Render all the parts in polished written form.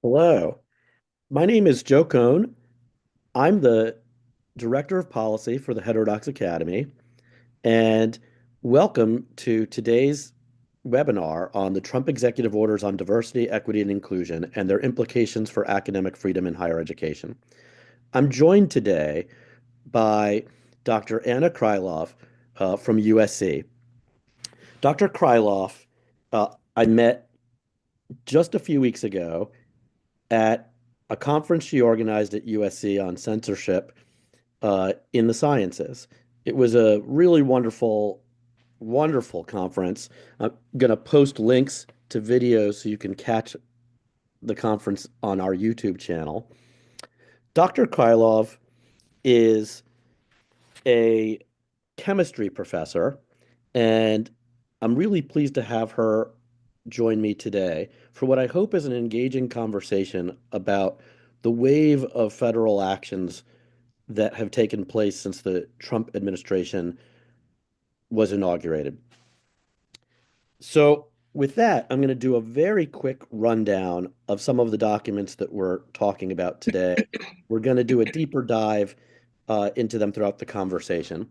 Hello, my name is Joe Cohn. I'm the Director of Policy for the Heterodox Academy, and welcome to today's webinar on the Trump executive orders on diversity, equity, and inclusion and their implications for academic freedom in higher education. I'm joined today by Dr. Anna Krylov from USC. Dr. Krylov, I met just a few weeks ago at a conference she organized at USC on censorship in the sciences. It was a really wonderful, wonderful conference. I'm going to post links to videos so you can catch the conference on our YouTube channel. Dr. Krylov is a chemistry professor, and I'm really pleased to have her join me today for what I hope is an engaging conversation about the wave of federal actions that have taken place since the Trump administration was inaugurated. So, with that, I'm going to do a very quick rundown of some of the documents that we're talking about today. We're going to do a deeper dive into them throughout the conversation.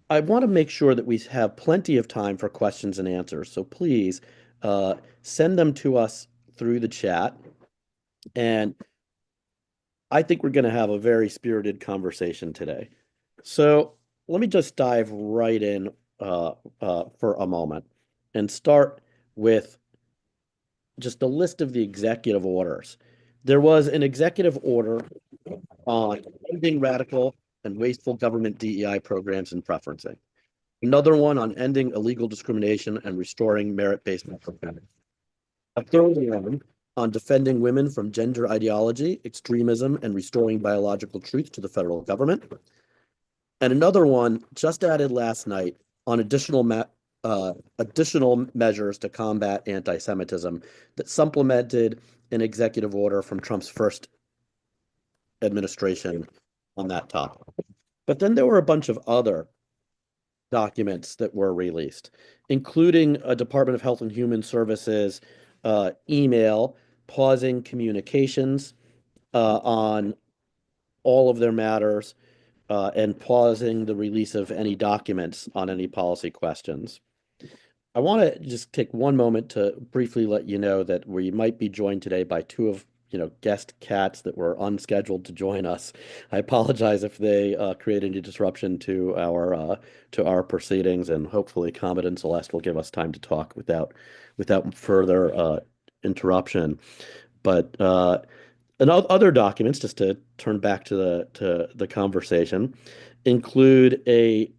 I want to make sure that we have plenty of time for questions and answers. So please send them to us through the chat. And I think we're going to have a very spirited conversation today. So let me just dive right in for a moment and start with just a list of the executive orders. There was an executive order on ending radical and wasteful government DEI programs and preferencing. Another one on ending illegal discrimination and restoring merit-based procurement. A third one on defending women from gender ideology, extremism, and restoring biological truth to the federal government. And another one just added last night on additional measures to combat anti-Semitism that supplemented an executive order from Trump's first administration on that topic. But then there were a bunch of other documents that were released, including a Department of Health and Human Services email pausing communications on all of their matters and pausing the release of any documents on any policy questions. I want to just take one moment to briefly let you know that we might be joined today by two of guest cats that were unscheduled to join us. I apologize if they create any disruption to our proceedings, and hopefully Comet and Celeste will give us time to talk without further interruption. But and other documents, just to turn back to the conversation, include a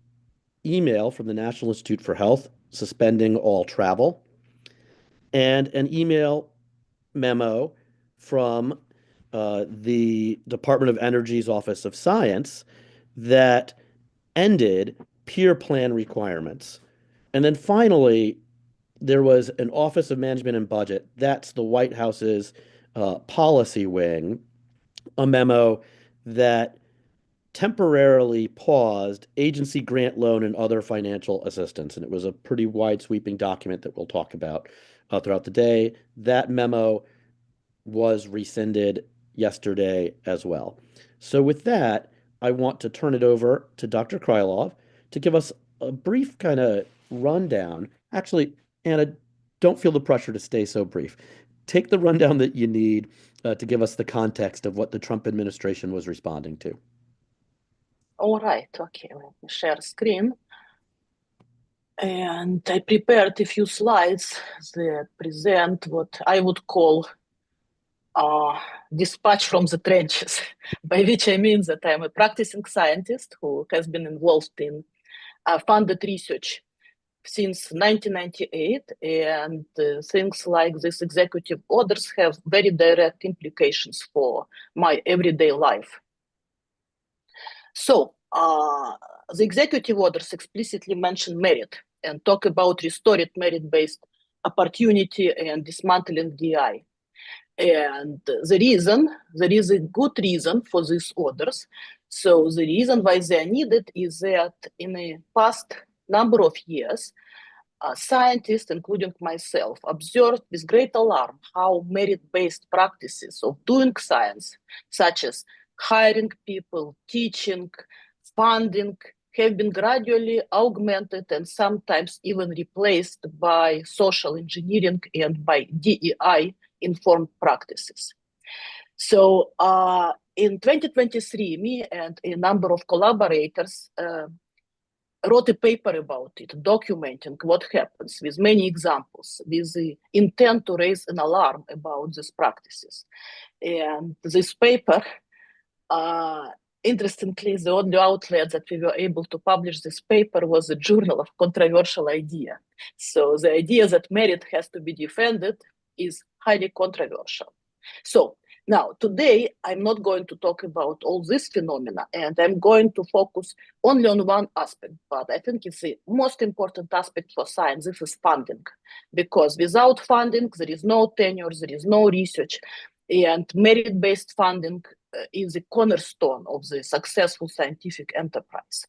email from the National Institute for Health suspending all travel, and an email memo from the Department of Energy's Office of Science that ended peer plan requirements. And then finally, there was an Office of Management and Budget, that's the White House's policy wing, a memo that temporarily paused agency grant loan and other financial assistance. And it was a pretty wide sweeping document that we'll talk about throughout the day. That memo was rescinded yesterday as well. So with that, I want to turn it over to Dr. Krylov to give us a brief kind of rundown. Actually, Anna, don't feel the pressure to stay so brief. Take the rundown that you need to give us the context of what the Trump administration was responding to. All right, okay, let me share screen. And I prepared a few slides that present what I would call dispatch from the trenches, by which I mean that I'm a practicing scientist who has been involved in funded research since 1998, and things like these executive orders have very direct implications for my everyday life. So the executive orders explicitly mention merit and talk about restored merit-based opportunity and dismantling DI. And there is a good reason for these orders. So the reason why they are needed is that in the past number of years, scientists, including myself, observed with great alarm how merit-based practices of doing science, such as hiring people, teaching, funding, have been gradually augmented and sometimes even replaced by social engineering and by DEI-informed practices. So in 2023, me and a number of collaborators wrote a paper about it, documenting what happens with many examples, with the intent to raise an alarm about these practices. And this paper, interestingly, the only outlet that we were able to publish this paper was a journal of controversial idea. So the idea that merit has to be defended is highly controversial. So now, today, I'm not going to talk about all this phenomena, and I'm going to focus only on one aspect, but I think it's the most important aspect for science. This is funding, because without funding, there is no tenure, there is no research, and merit-based funding is the cornerstone of the successful scientific enterprise.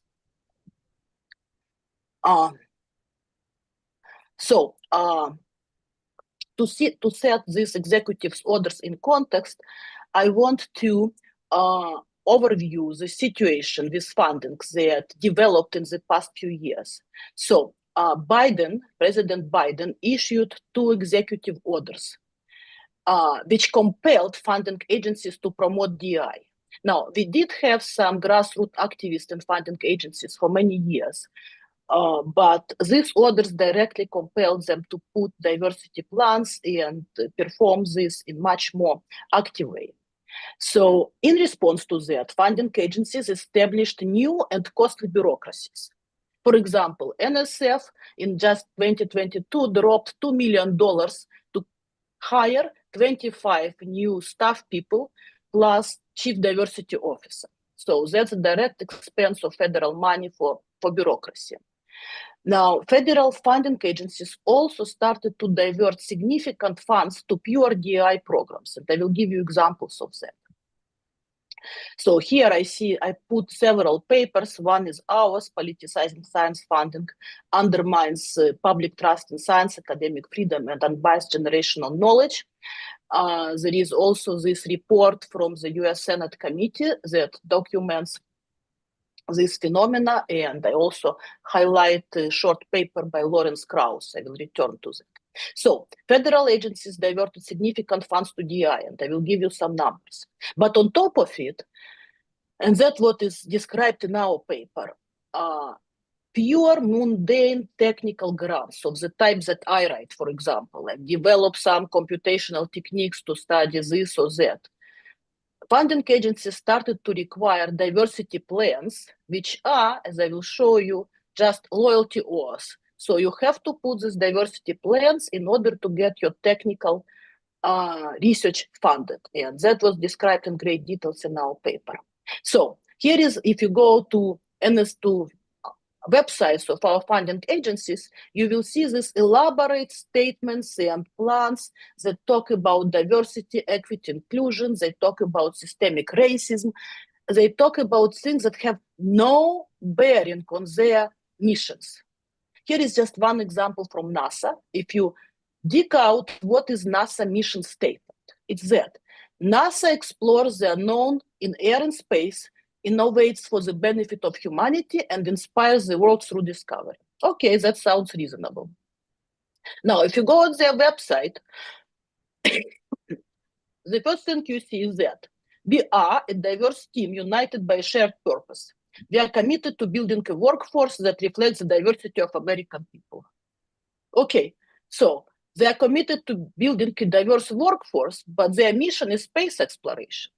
To set these executive orders in context, I want to overview the situation with funding that developed in the past few years. So President Biden issued 2 executive orders, which compelled funding agencies to promote DEI. Now, we did have some grassroots activists and funding agencies for many years, but these orders directly compelled them to put diversity plans and perform this in much more active way. So in response to that, funding agencies established new and costly bureaucracies. For example, NSF in just 2022 dropped $2 million to hire 25 new staff people plus chief diversity officer. So that's a direct expense of federal money for bureaucracy. Now, federal funding agencies also started to divert significant funds to pure DEI programs, and I will give you examples of that. So here I put several papers. One is ours, Politicizing Science Funding Undermines Public Trust in Science, Academic Freedom, and Unbiased Generational Knowledge. There is also this report from the US Senate Committee that documents this phenomena, and I also highlight a short paper by Lawrence Krauss. I will return to that. So federal agencies diverted significant funds to DEI, and I will give you some numbers. But on top of it, and that's what is described in our paper, pure mundane technical grants of the type that I write, for example, and develop some computational techniques to study this or that. Funding agencies started to require diversity plans, which are, as I will show you, just loyalty oaths. So you have to put these diversity plans in order to get your technical research funded. And that was described in great details in our paper. So here is, if you go to NS2 websites of our funding agencies, you will see these elaborate statements and plans that talk about diversity, equity, inclusion. They talk about systemic racism. They talk about things that have no bearing on their missions. Here is just one example from NASA. If you dig out what is NASA mission statement, it's that NASA explores the unknown in air and space, innovates for the benefit of humanity, and inspires the world through discovery. Okay, that sounds reasonable. Now, if you go on their website, the first thing you see is that we are a diverse team united by a shared purpose. We are committed to building a workforce that reflects the diversity of American people. Okay, so they are committed to building a diverse workforce, but their mission is space exploration.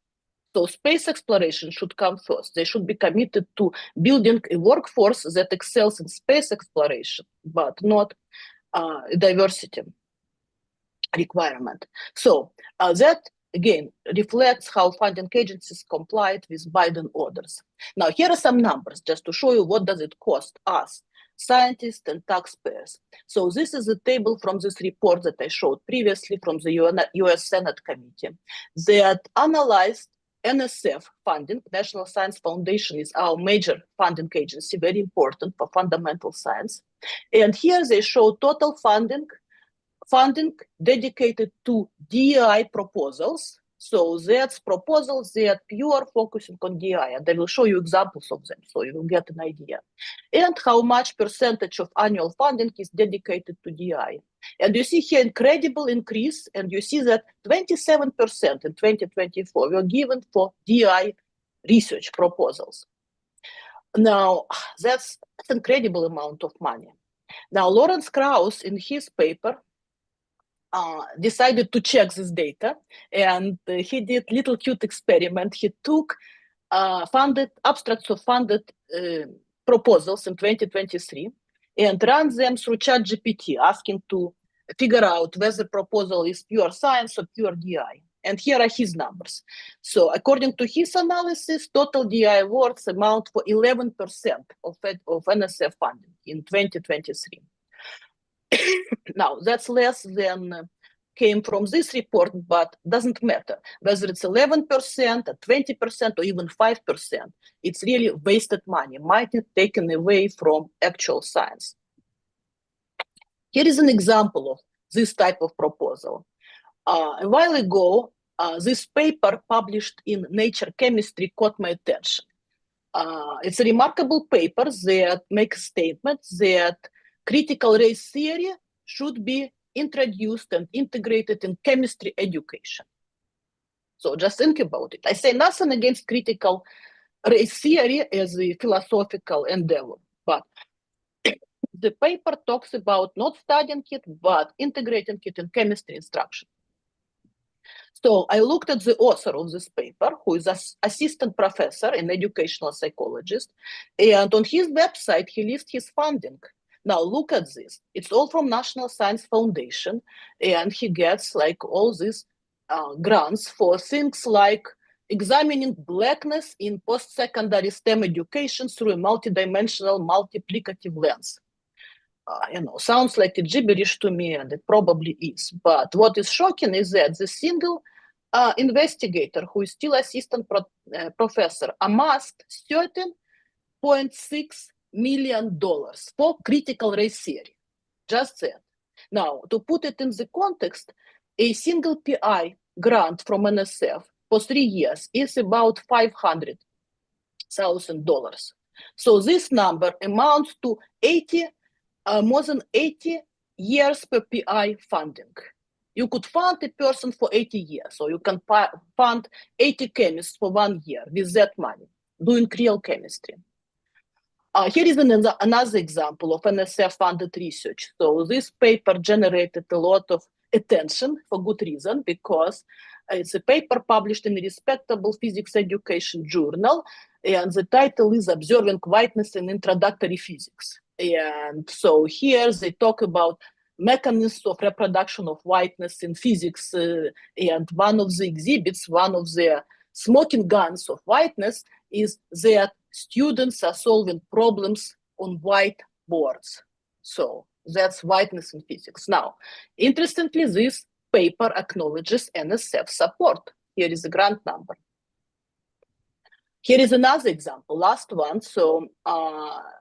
So space exploration should come first. They should be committed to building a workforce that excels in space exploration, but not diversity requirement. So that, again, reflects how funding agencies complied with Biden orders. Now, here are some numbers just to show you what does it cost us, scientists and taxpayers. So this is a table from this report that I showed previously from the US Senate Committee that analyzed NSF funding, National Science Foundation, is our major funding agency, very important for fundamental science. And here they show total funding dedicated to DEI proposals. So that's proposals that pure focusing on DEI, and I will show you examples of them so you will get an idea. And how much percentage of annual funding is dedicated to DEI. And you see here incredible increase, and you see that 27% in 2024 were given for DEI research proposals. Now, that's an incredible amount of money. Now, Lawrence Krauss, in his paper, decided to check this data, and he did little cute experiment. He took abstracts of funded proposals in 2023 and ran them through ChatGPT, asking to figure out whether proposal is pure science or pure DI. And here are his numbers. So according to his analysis, total DI awards amount for 11% of NSF funding in 2023. Now, that's less than came from this report, but doesn't matter. Whether it's 11%, or 20%, or even 5%, it's really wasted money, money taken away from actual science. Here is an example of this type of proposal. A while ago, this paper published in Nature Chemistry caught my attention. It's a remarkable paper that makes a statement that critical race theory should be introduced and integrated in chemistry education. So just think about it. I say nothing against critical race theory as a philosophical endeavor, but the paper talks about not studying it, but integrating it in chemistry instruction. So I looked at the author of this paper, who is an assistant professor and educational psychologist, and on his website, he lists his funding. Now look at this. It's all from National Science Foundation, and he gets like all these grants for things like examining blackness in post-secondary STEM education through a multidimensional, multiplicative lens. Sounds like a gibberish to me, and it probably is. But what is shocking is that the single investigator, who is still assistant professor, amassed $13.6 million for critical race theory. Just that. Now, to put it in the context, a single PI grant from NSF for 3 years is about $500,000. So this number amounts to more than 80 years per PI funding. You could fund a person for 80 years, or you can fund 80 chemists for 1 year with that money, doing real chemistry. Here is another example of NSF-funded research. So this paper generated a lot of attention for good reason, because it's a paper published in a respectable physics education journal, and the title is Observing Whiteness in Introductory Physics. And so here they talk about mechanisms of reproduction of whiteness in physics, and one of the exhibits, one of the smoking guns of whiteness, is that students are solving problems on whiteboards. So that's whiteness in physics. Now, interestingly, this paper acknowledges NSF support. Here is the grant number. Here is another example, last one. So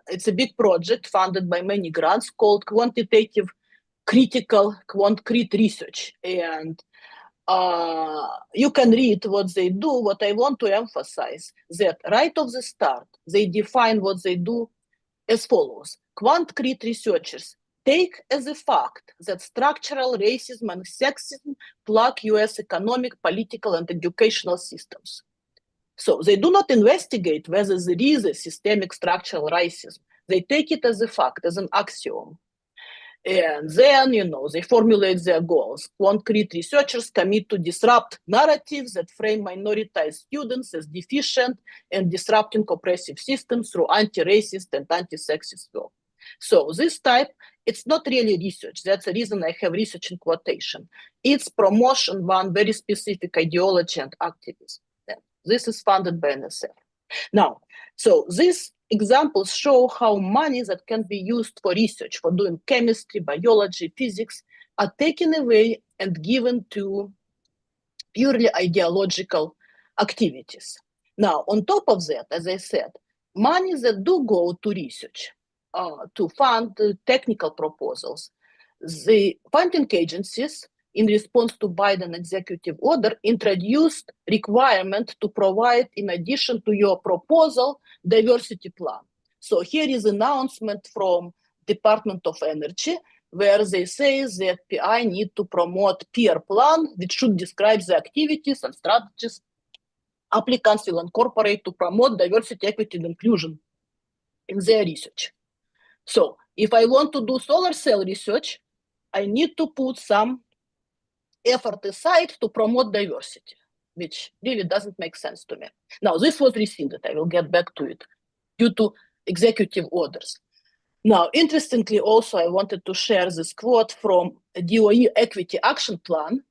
it's a big project funded by many grants called Quantitative Critical Quant-Crit Research. And you can read what they do. What I want to emphasize that right off the start, they define what they do as follows. Quant-Crit researchers take as a fact that structural racism and sexism plague US economic, political, and educational systems. So they do not investigate whether there is a systemic structural racism. They take it as a fact, as an axiom. And then, they formulate their goals. Quant-Crit researchers commit to disrupt narratives that frame minoritized students as deficient and disrupting oppressive systems through anti-racist and anti-sexist work. So this type, it's not really research. That's the reason I have research in quotation. It's promotion one very specific ideology and activism. This is funded by NSF. Now, so these examples show how money that can be used for research, for doing chemistry, biology, physics, are taken away and given to purely ideological activities. Now, on top of that, as I said, money that do go to research, to fund technical proposals, the funding agencies, in response to Biden executive order, introduced requirement to provide, in addition to your proposal, diversity plan. So here is an announcement from Department of Energy, where they say that PI need to promote peer plan, which should describe the activities and strategies applicants will incorporate to promote diversity, equity, and inclusion in their research. So if I want to do solar cell research, I need to put some effort aside to promote diversity, which really doesn't make sense to me. Now, this was rescinded. I will get back to it due to executive orders. Now, interestingly, also, I wanted to share this quote from DOE Equity Action Plan,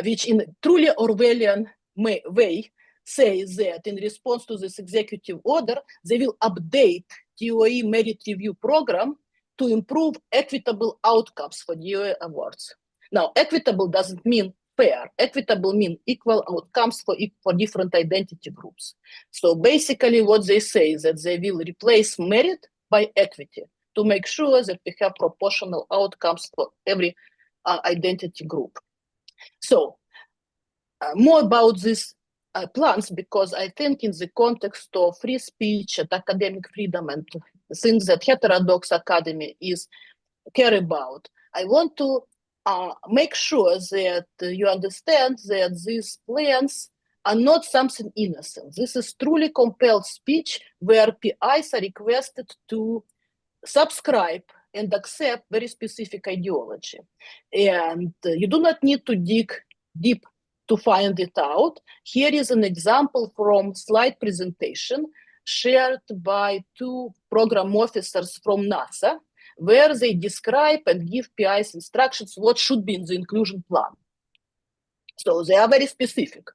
which in a truly Orwellian way says that in response to this executive order, they will update DOE merit review program to improve equitable outcomes for DOE awards. Now, equitable doesn't mean fair. Equitable means equal outcomes for different identity groups. So basically what they say is that they will replace merit by equity to make sure that we have proportional outcomes for every identity group. So more about these plans, because I think in the context of free speech and academic freedom and things that Heterodox Academy is care about, I want to make sure that you understand that these plans are not something innocent. This is truly compelled speech where PIs are requested to subscribe and accept very specific ideology. And you do not need to dig deep to find it out. Here is an example from slide presentation shared by two program officers from NASA, where they describe and give PIs instructions what should be in the inclusion plan. So they are very specific.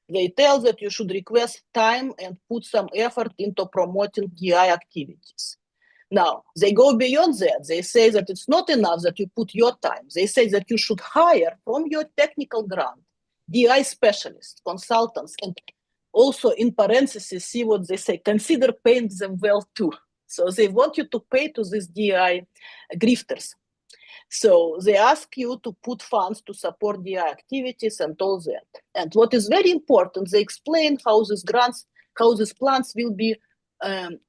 They tell that you should request time and put some effort into promoting DEI activities. Now, they go beyond that. They say that it's not enough that you put your time. They say that you should hire from your technical grant DEI specialists, consultants, and also in parentheses, see what they say, consider paying them well too. So they want you to pay to these DEI grifters. So they ask you to put funds to support DEI activities and all that. And what is very important, they explain how these grants, how these plans will be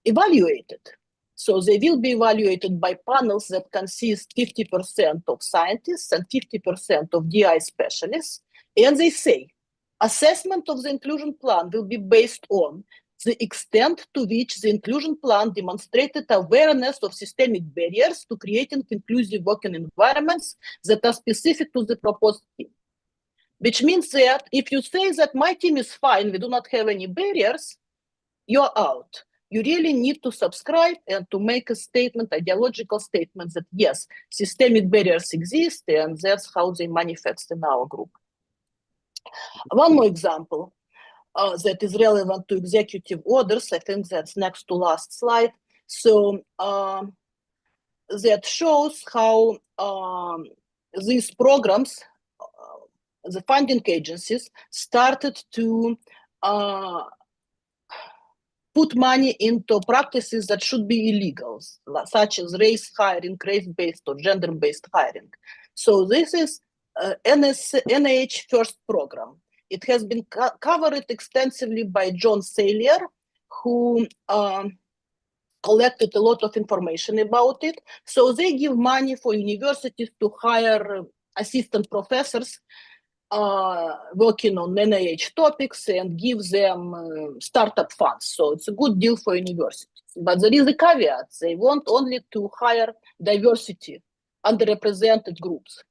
evaluated. So they will be evaluated by panels that consist 50% of scientists and 50% of DEI specialists. And they say, assessment of the inclusion plan will be based on the extent to which the inclusion plan demonstrated awareness of systemic barriers to creating inclusive working environments that are specific to the proposed team. Which means that if you say that my team is fine, we do not have any barriers, you're out. You really need to subscribe and to make a statement, ideological statement that yes, systemic barriers exist and that's how they manifest in our group. One more example that is relevant to executive orders, I think that's next to last slide. So that shows how these programs, the funding agencies started to put money into practices that should be illegal, such as race hiring, race-based or gender-based hiring. So this is NIH FIRST program. It has been covered extensively by John Saylor, who collected a lot of information about it. So they give money for universities to hire assistant professors working on NIH topics and give them startup funds. So it's a good deal for universities. But there is a caveat. They want only to hire diversity, underrepresented groups.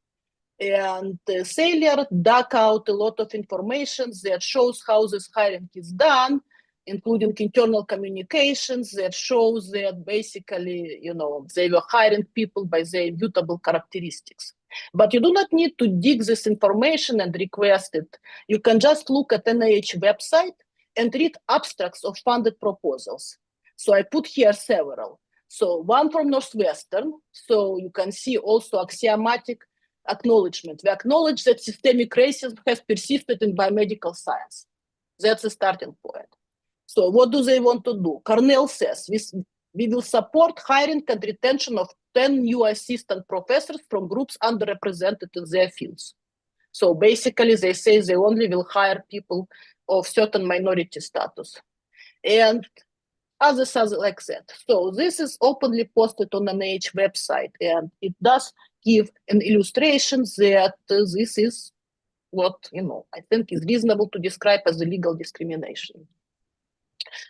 And Saylor dug out a lot of information that shows how this hiring is done, including internal communications that shows that basically, they were hiring people by their immutable characteristics. But you do not need to dig this information and request it. You can just look at NIH website and read abstracts of funded proposals. So I put here several. So one from Northwestern, so you can see also axiomatic acknowledgement. We acknowledge that systemic racism has persisted in biomedical science. That's the starting point. So what do they want to do? Cornell says we will support hiring and retention of 10 new assistant professors from groups underrepresented in their fields. So basically, they say they only will hire people of certain minority status. And others are like that. So this is openly posted on NIH website, and it does give an illustration that this is what I think is reasonable to describe as illegal discrimination.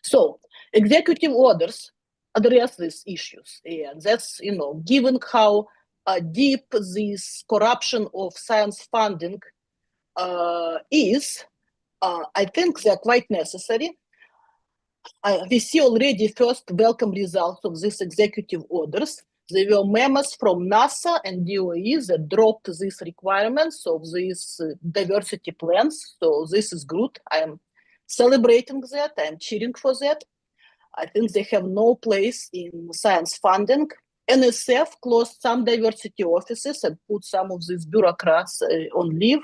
So executive orders address these issues, and that's given how deep this corruption of science funding is, I think they're quite necessary. We see already first welcome results of these executive orders. There were memos from NASA and DOE that dropped these requirements of these diversity plans. So this is good. I'm celebrating that. I'm cheering for that. I think they have no place in science funding. NSF closed some diversity offices and put some of these bureaucrats on leave.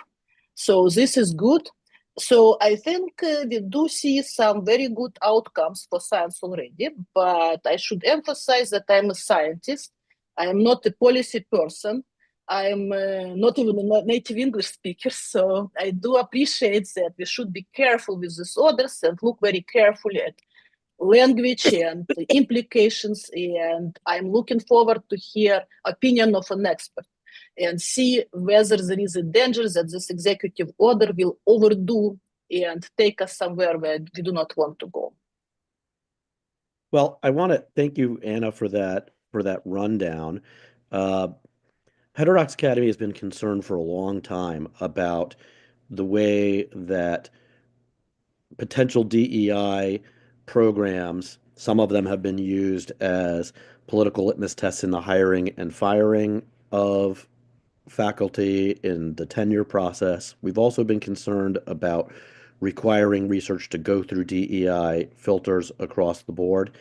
So this is good. So I think we do see some very good outcomes for science already, but I should emphasize that I'm a scientist. I am not a policy person. I'm not even a native English speaker, so I do appreciate that we should be careful with these orders and look very carefully at language and the implications, and I'm looking forward to hear opinion of an expert and see whether there is a danger that this executive order will overdo and take us somewhere where we do not want to go. Well, I want to thank you, Anna, for that rundown. Uh, Heterodox Academy has been concerned for a long time about the way that potential DEI programs, some of them have been used as political litmus tests in the hiring and firing of faculty in the tenure process. We've also been concerned about requiring research to go through DEI filters across the board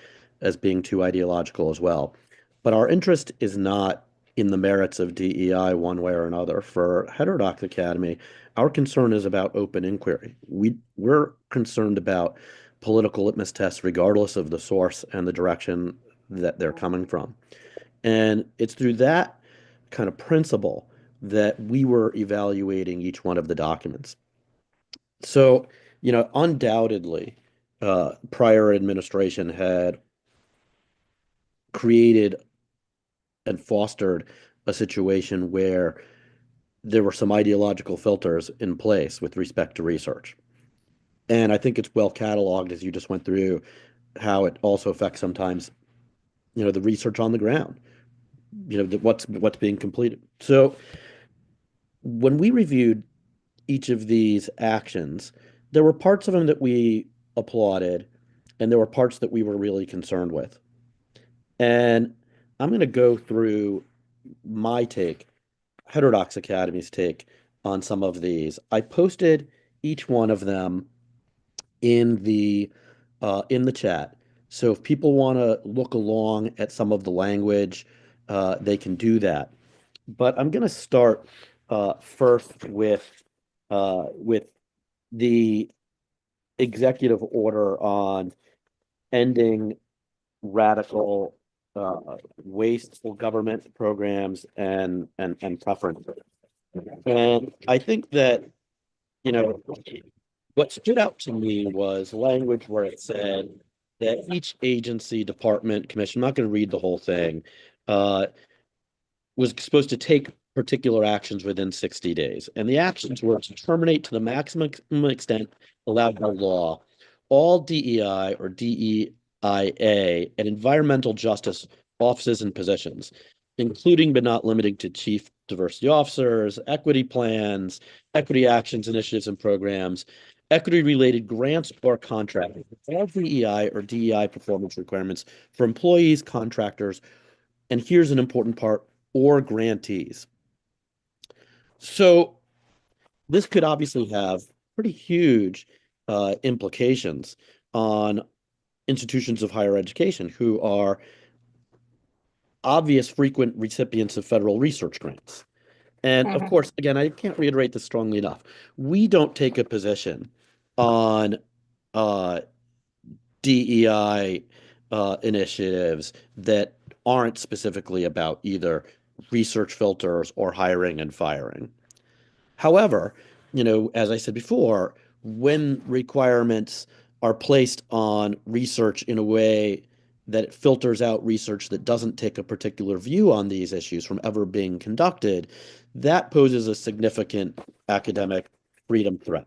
as being too ideological as well. But our interest is not in the merits of DEI one way or another. For Heterodox Academy, our concern is about open inquiry. We're concerned about political litmus tests regardless of the source and the direction that they're coming from. And it's through that kind of principle that we were evaluating each one of the documents. So, undoubtedly, prior administration had created and fostered a situation where there were some ideological filters in place with respect to research. And I think it's well cataloged as you just went through how it also affects sometimes, the research on the ground, what's being completed. So when we reviewed each of these actions, there were parts of them that we applauded, and there were parts that we were really concerned with. And I'm going to go through my take, Heterodox Academy's take on some of these. I posted each one of them in the chat. So if people want to look along at some of the language, they can do that. But I'm going to start first with the executive order on ending radical wasteful government programs and preferences. And I think that, what stood out to me was language where it said that each agency, department, commission, I'm not going to read the whole thing, was supposed to take particular actions within 60 days. And the actions were to terminate to the maximum extent allowed by law all DEI or DEIA and environmental justice offices and positions, including but not limited to chief diversity officers, equity plans, equity actions, initiatives, and programs, equity-related grants or contracts, all DEI or DEI performance requirements for employees, contractors, and here's an important part, or grantees. So this could obviously have pretty huge implications on institutions of higher education who are obvious frequent recipients of federal research grants. And of course, again, I can't reiterate this strongly enough. We don't take a position on uh, DEI initiatives that aren't specifically about either research filters or hiring and firing. However, as I said before, when requirements are placed on research in a way that it filters out research that doesn't take a particular view on these issues from ever being conducted, that poses a significant academic freedom threat.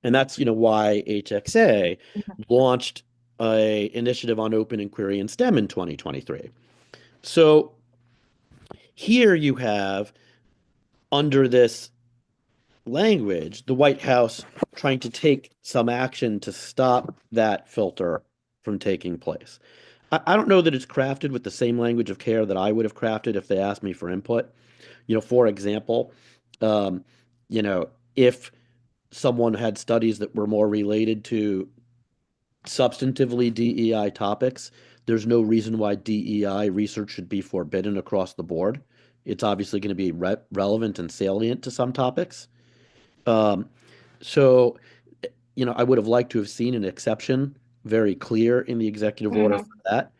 And that's, why HXA launched a initiative on open inquiry in STEM in 2023. So here you have, under this language, the White House trying to take some action to stop that filter from taking place. I don't know that it's crafted with the same language of care that I would have crafted if they asked me for input. For example, um, if someone had studies that were more related to substantively DEI topics, there's no reason why DEI research should be forbidden across the board. It's obviously going to be relevant and salient to some topics. Um, so, I would have liked to have seen an exception very clear in the executive order Mm-hmm. for that.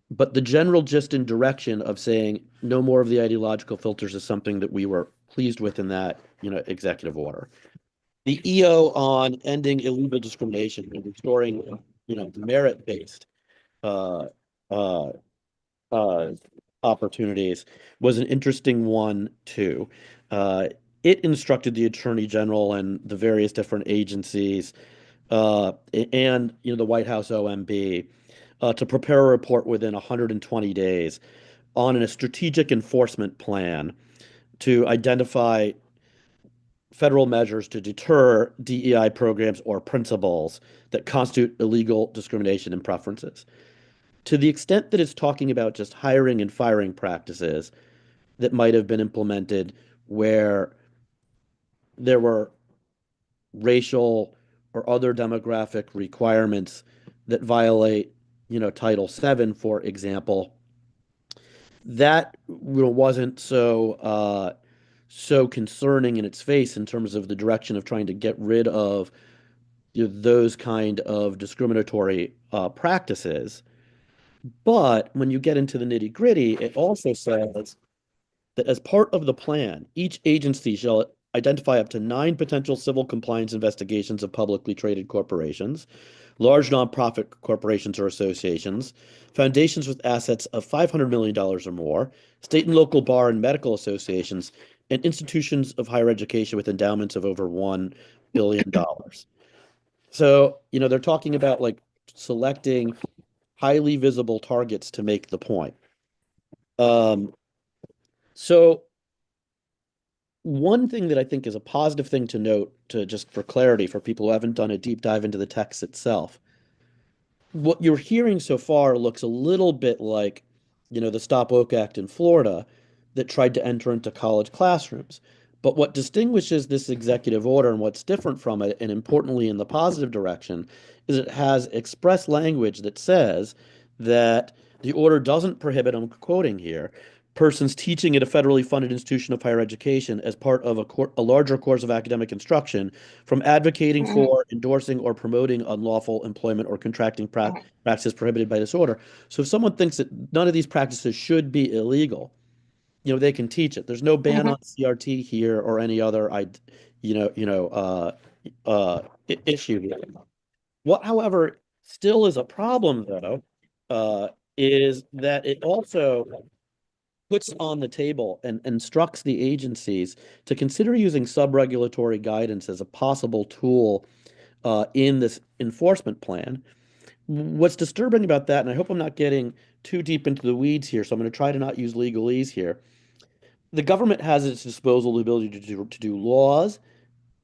But the general gist and direction of saying no more of the ideological filters is something that we were pleased with in that, executive order. The EO on ending illegal discrimination and restoring, merit-based uh, uh, uh, opportunities was an interesting one too. Uh, it instructed the Attorney General and the various different agencies and the White House OMB to prepare a report within 120 days on a strategic enforcement plan to identify federal measures to deter DEI programs or principles that constitute illegal discrimination and preferences. To the extent that it's talking about just hiring and firing practices that might have been implemented where there were racial or other demographic requirements that violate, Title VII, for example, that wasn't so concerning in its face in terms of the direction of trying to get rid of those kind of discriminatory practices. But when you get into the nitty-gritty, it also says that as part of the plan, each agency shall identify up to 9 potential civil compliance investigations of publicly traded corporations, large nonprofit corporations or associations, foundations with assets of $500 million or more, state and local bar and medical associations, and institutions of higher education with endowments of over $1 billion. So, they're talking about like selecting highly visible targets to make the point. Um, so one thing that I think is a positive thing to note, to just for clarity for people who haven't done a deep dive into the text itself, what you're hearing so far looks a little bit like, the Stop Woke Act in Florida that tried to enter into college classrooms. But what distinguishes this executive order and what's different from it, and importantly in the positive direction, is it has express language that says that the order doesn't prohibit, I'm quoting here, persons teaching at a federally funded institution of higher education as part of a larger course of academic instruction from advocating Mm-hmm. for, endorsing, or promoting unlawful employment or contracting practices prohibited by this order. So if someone thinks that none of these practices should be illegal, they can teach it. There's no ban Mm-hmm. on CRT here or any other, issue here. What, however, still is a problem, though, uh, is that it also puts on the table and instructs the agencies to consider using sub-regulatory guidance as a possible tool in this enforcement plan. What's disturbing about that, and I hope I'm not getting too deep into the weeds here, so I'm going to try to not use legalese here. The government has at its disposal the ability to do laws,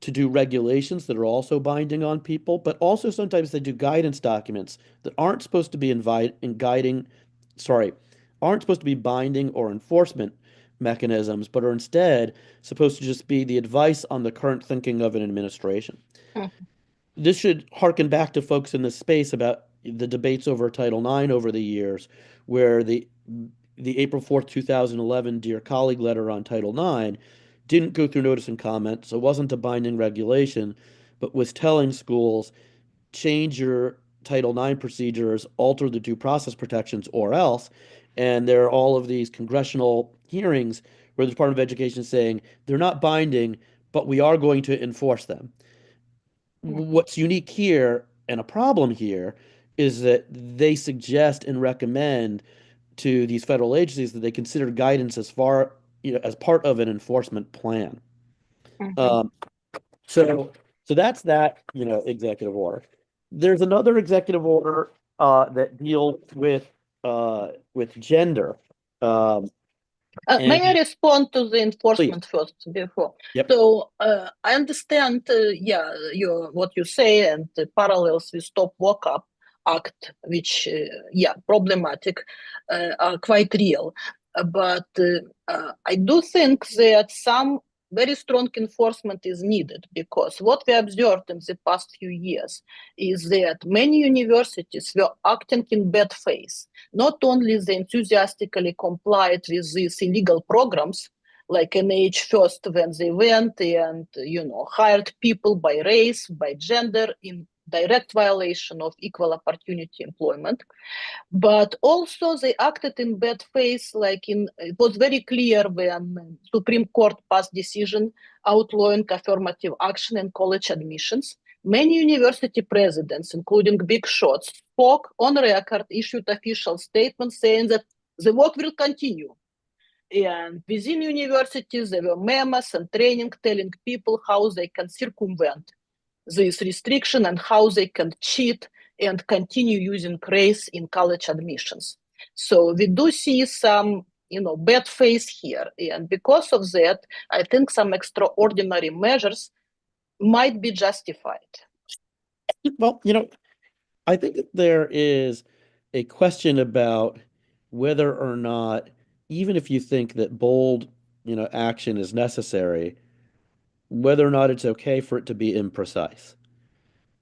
to do regulations that are also binding on people, but also sometimes they do guidance documents that aren't supposed to be sorry, aren't supposed to be binding or enforcement mechanisms, but are instead supposed to just be the advice on the current thinking of an administration. This should harken back to folks in this space about the debates over Title IX over the years, where the April 4th, 2011 Dear Colleague letter on Title IX didn't go through notice and comment, so it wasn't a binding regulation, but was telling schools change your Title IX procedures, alter the due process protections, or else. And there are all of these congressional hearings where the Department of Education is saying they're not binding, but we are going to enforce them. Mhm. What's unique here and a problem here is that they suggest and recommend to these federal agencies that they consider guidance as far, as part of an enforcement plan. Mhm. Um, so, so that's that, executive order. There's another executive order that deals with gender. Um, and May I respond to the please, enforcement first before? yep. So I understand, yeah, what you say and the parallels with Stop Walk Up Act, which, yeah, problematic, are quite real. But I do think that some very strong enforcement is needed because what we observed in the past few years is that many universities were acting in bad faith. Not only they enthusiastically complied with these illegal programs, like NH First when they went and hired people by race, by gender, in direct violation of equal opportunity employment, but also they acted in bad faith. It was very clear when Supreme Court passed decision outlawing affirmative action in college admissions. Many university presidents, including big shots, spoke on record, issued official statements saying that the work will continue. And within universities, there were memos and training telling people how they can circumvent this restriction and how they can cheat and continue using race in college admissions. So we do see some, bad faith here. And because of that, I think some extraordinary measures might be justified. Well, I think that there is a question about whether or not, even if you think that bold, action is necessary, whether or not it's okay for it to be imprecise.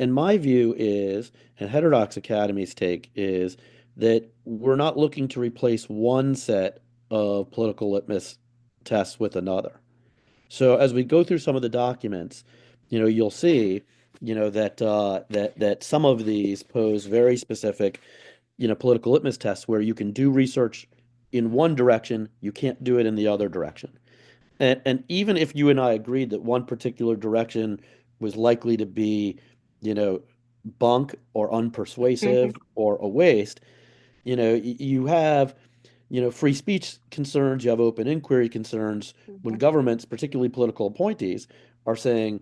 And my view is, and Heterodox Academy's take is that we're not looking to replace one set of political litmus tests with another. So as we go through some of the documents, you'll see, that some of these pose very specific, political litmus tests where you can do research in one direction, you can't do it in the other direction. And even if you and I agreed that one particular direction was likely to be, you know, bunk or Mm-hmm. unpersuasive or a waste, you have, free speech concerns, you have open inquiry concerns when Mm-hmm. governments, particularly political appointees, are saying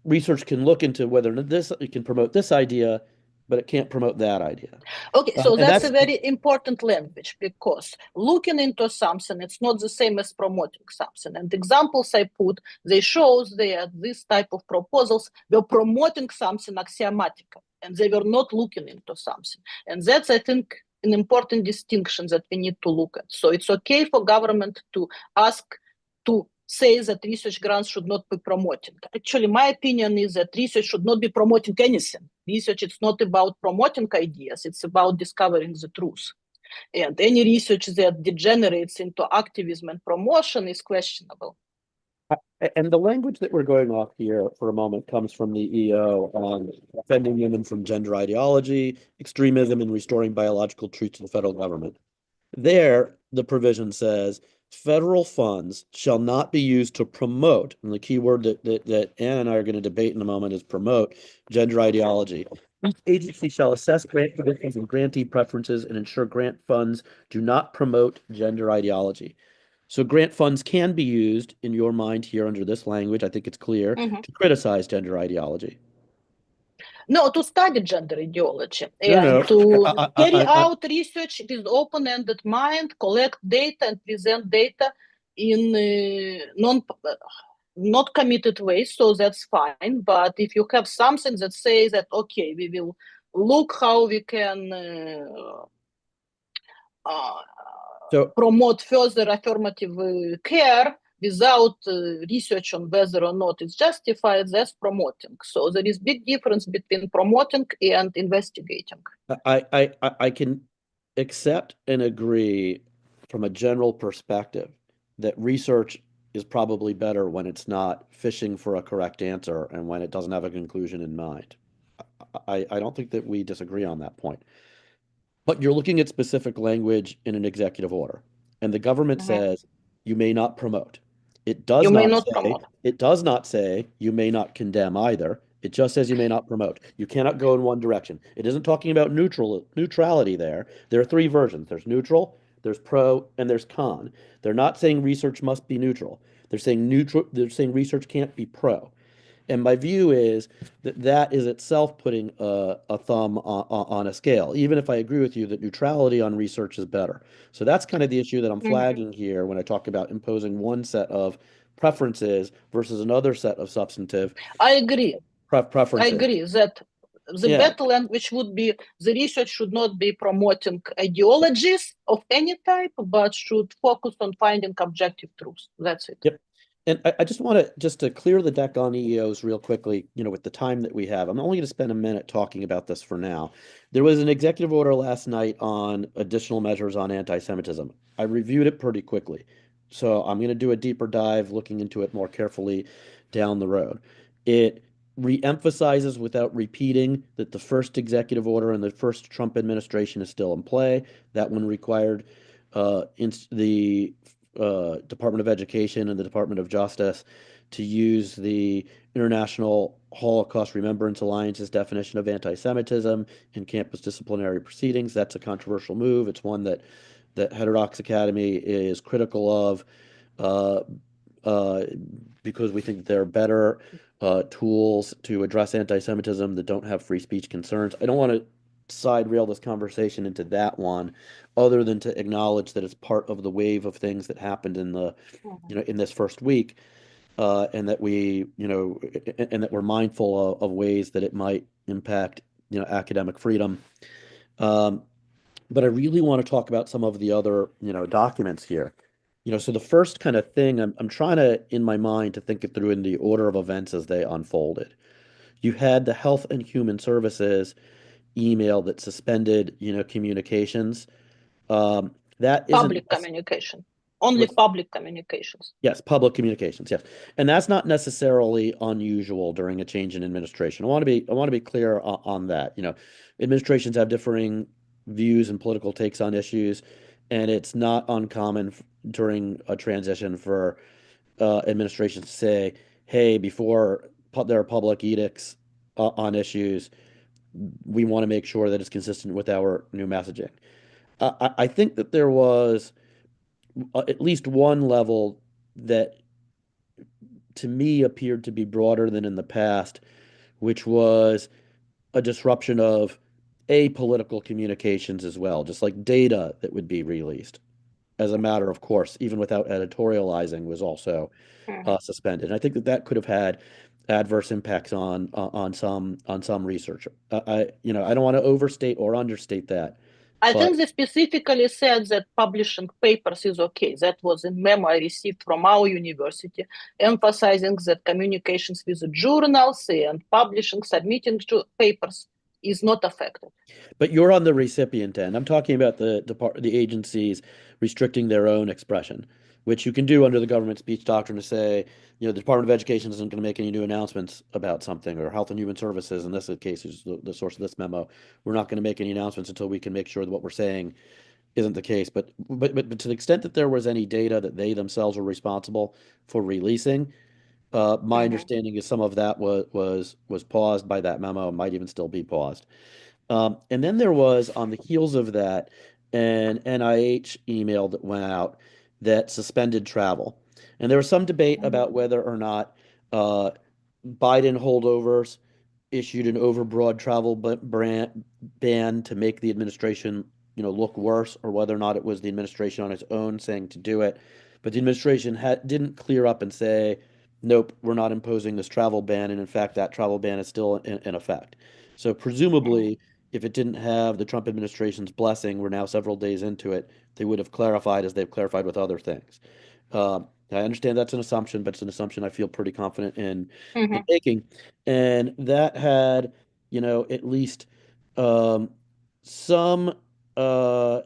research can look into whether this it can promote this idea, but it can't promote that idea. Okay, so And that's a that's very important language because looking into something, it's not the same as promoting something. And examples I put, they show that this type of proposals were promoting something axiomatic, and they were not looking into something. And that's, I think, an important distinction that we need to look at. So it's okay for government to ask to say that research grants should not be promoting. Actually, my opinion is that research should not be promoting anything. Research is not about promoting ideas, it's about discovering the truth. And any research that degenerates into activism and promotion is questionable. and the language that we're going off here for a moment comes from the EO on defending women from gender ideology, extremism, and restoring biological truth to the federal government. There, the provision says federal funds shall not be used to promote, and the key word that Anna and I are going to debate in a moment is promote gender ideology. Each agency shall assess grant conditions and grantee preferences and ensure grant funds do not promote gender ideology. So grant funds can be used in your mind here under this language, I think it's clear, Mhm. to criticize gender ideology. No, to study gender ideology No, and no, to carry I, out research with open-ended mind, collect data and present data in non not committed ways, so that's fine. But if you have something that says that okay, we will look how we can uh, so promote further affirmative care without research on whether or not it's justified, that's promoting. So there is big difference between promoting and investigating. I can accept and agree from a general perspective that research is probably better when it's not fishing for a correct answer and when it doesn't have a conclusion in mind. I don't think that we disagree on that point. But you're looking at specific language in an executive order, and the government Mhm. says you may not promote. You may not promote. It does not say you may not condemn either. It just says you may not promote. You cannot go in one direction. It isn't talking about neutrality there. There are three versions. There's neutral, there's pro, and there's con. They're not saying research must be neutral. They're saying research can't be pro. And my view is that that is itself putting a thumb on a scale, even if I agree with you that neutrality on research is better. So that's kind of the issue that I'm Mhm. flagging here when I talk about imposing one set of preferences versus another set of substantive I agree. I preferences. agree that the Yeah. better language would be the research should not be promoting ideologies of any type, but should focus on finding objective truth. That's it. Yep. And I just want to just to clear the deck on EEOs real quickly, with the time that we have. I'm only going to spend a minute talking about this for now. There was an executive order last night on additional measures on anti-Semitism. I reviewed it pretty quickly. So I'm going to do a deeper dive looking into it more carefully down the road. It re-emphasizes without repeating that the first executive order in the first Trump administration is still in play. That one required the Department of Education and the Department of Justice to use the International Holocaust Remembrance Alliance's definition of anti-Semitism in campus disciplinary proceedings. That's a controversial move. It's one that Heterodox Academy is critical of uh, uh, because we think that there are better tools to address anti-Semitism that don't have free speech concerns. I don't want to side rail this conversation into that one, other than to acknowledge that it's part of the wave of things that happened in the, Mhm. in this first week, and that and that we're mindful of ways that it might impact, academic freedom. Um, but I really want to talk about some of the other, documents here. So the first kind of thing I'm trying to, in my mind, to think it through in the order of events as they unfolded. You had the Health and Human Services email that suspended, communications. That isn't Public communication. Only what's public communications. Yes, public communications, yes. And that's not necessarily unusual during a change in administration. I want to be clear on that. Administrations have differing views and political takes on issues, and it's not uncommon during a transition for administrations to say, "Hey, before there are public edicts on issues, we want to make sure that it's consistent with our new messaging." I think that there was at least one level that to me appeared to be broader than in the past, which was a disruption of apolitical communications as well, just like data that would be released as a matter of course, even without editorializing, was also Mhm. suspended. And I think that that could have had adverse impacts on some research. I don't want to overstate or understate that, I but think they specifically said that publishing papers is okay. That was a memo I received from our university, emphasizing that communications with the journals and publishing, submitting to papers is not affected. But you're on the recipient end. I'm talking about the agencies restricting their own expression, which you can do under the government speech doctrine to say, the Department of Education isn't going to make any new announcements about something, or Health and Human Services, in this case, is the source of this memo. We're not going to make any announcements until we can make sure that what we're saying isn't the case. But to the extent that there was any data that they themselves were responsible for releasing, my Mhm. understanding is some of that was paused by that memo, and might even still be paused. And then there was, on the heels of that, an NIH email that went out that suspended travel. And there was some debate Mhm. about whether or not uh, Biden holdovers issued an overbroad travel ban to make the administration, look worse, or whether or not it was the administration on its own saying to do it. But the administration didn't clear up and say, nope, we're not imposing this travel ban. And in fact, that travel ban is still in effect. So Mhm. presumably, if it didn't have the Trump administration's blessing, we're now several days into it, they would have clarified as they've clarified with other things. I understand that's an assumption, but it's an assumption I feel pretty confident in Mhm. making. And that had, at least um, some, uh,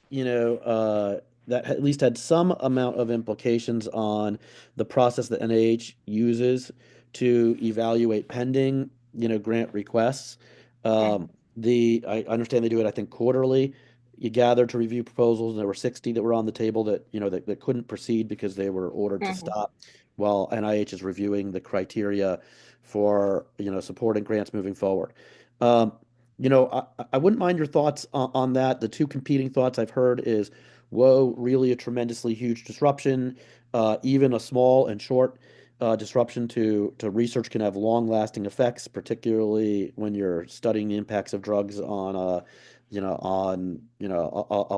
you know, uh, that at least had some amount of implications on the process that NIH uses to evaluate pending grant requests. Mhm. I understand they do it, I think, quarterly. You gather to review proposals, and there were 60 that were on the table that couldn't proceed because they were ordered to Mhm. stop while NIH is reviewing the criteria for, supporting grants moving forward. Um, I wouldn't mind your thoughts on that. The two competing thoughts I've heard is, whoa, really a tremendously huge disruption. Even a small and short disruption to research can have long-lasting effects, particularly when you're studying the impacts of drugs on a